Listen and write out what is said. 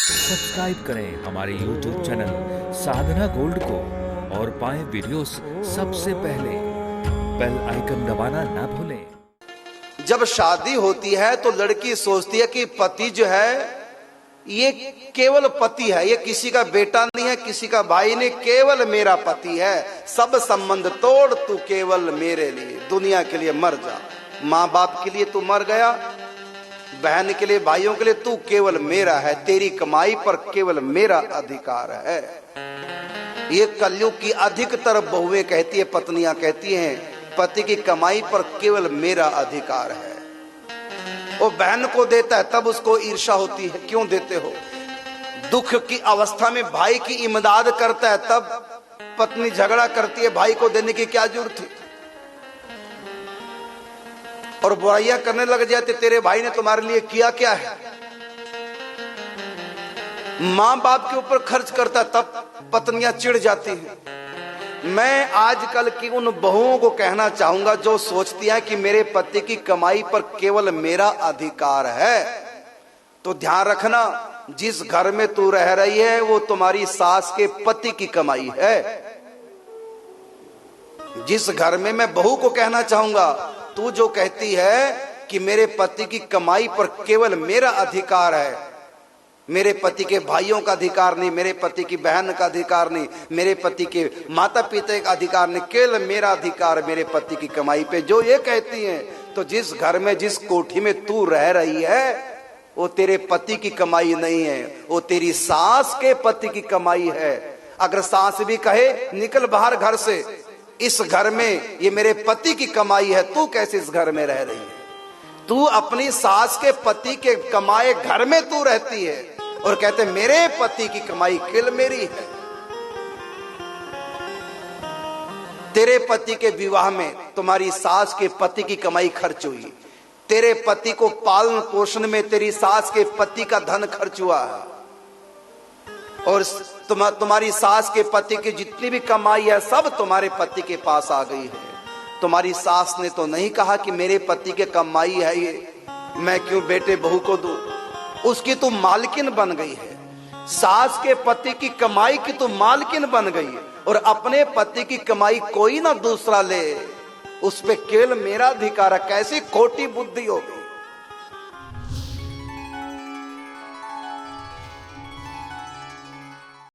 Subscribe करें हमारे YouTube channel साधना gold को और पाएं वीडियोस सबसे पहले। बेल आइकन दबाना ना भूलें। जब शादी होती है तो लड़की सोचती है कि पति जो है ये केवल पति है, ये किसी का बेटा नहीं है, किसी का भाई नहीं, केवल मेरा पति है। सब संबंध तोड़, तू केवल मेरे लिए, दुनिया के लिए मर जा। माँ बाप के लिए तू मर गया, बहन के लिए, भाइयों के लिए, तू केवल मेरा है। तेरी कमाई पर केवल मेरा अधिकार है। ये कलयुग की अधिकतर बहुएं कहती है, पत्नियां कहती हैं, पति की कमाई पर केवल मेरा अधिकार है। वो बहन को देता है तब उसको ईर्ष्या होती है, क्यों देते हो। दुख की अवस्था में भाई की इमदाद करता है तब पत्नी झगड़ा करती है, भाई को देने की क्या जरूरत थी। और बुराइयां करने लग जाते, तेरे भाई ने तुम्हारे लिए किया क्या है। मां बाप के ऊपर खर्च करता तब पत्नियां चिढ़ जाती हैं। मैं आजकल की उन बहुओं को कहना चाहूंगा जो सोचती हैं कि मेरे पति की कमाई पर केवल मेरा अधिकार है, तो ध्यान रखना, जिस घर में तू रह रही है वो तुम्हारी सास के पति की कमाई है। जिस घर में, मैं बहू को कहना चाहूंगा, तू जो कहती है कि मेरे पति की कमाई पर केवल मेरा अधिकार है, मेरे पति के भाइयों का अधिकार नहीं, मेरे पति की बहन का अधिकार नहीं, मेरे पति के माता पिता का अधिकार नहीं, केवल मेरा अधिकार मेरे पति की कमाई पे, जो ये कहती हैं, तो जिस घर में, जिस कोठी में तू रह रही है वो तेरे पति की कमाई नहीं है, वो तेरी सास के पति की कमाई है। अगर सास भी कहे निकल बाहर घर से, इस घर में ये मेरे पति की कमाई है, तू कैसे इस घर में रह रही है। तू अपनी सास के पति के कमाए घर में तू रहती है और कहते मेरे पति की कमाई केवल मेरी है। तेरे पति के विवाह में तुम्हारी सास के पति की कमाई खर्च हुई, तेरे पति को पालन पोषण में तेरी सास के पति का धन खर्च हुआ है, और तुम्हारी सास के पति की जितनी भी कमाई है सब तुम्हारे पति के पास आ गई है। तुम्हारी सास ने तो नहीं कहा कि मेरे पति के कमाई है ये, मैं क्यों बेटे बहू को दूं। उसकी तू मालकिन बन गई है, सास के पति की कमाई की तू मालकिन बन गई है, और अपने पति की कमाई कोई ना दूसरा ले, उस पे केवल मेरा अधिकार है। कैसी खोटी बुद्धि होगी।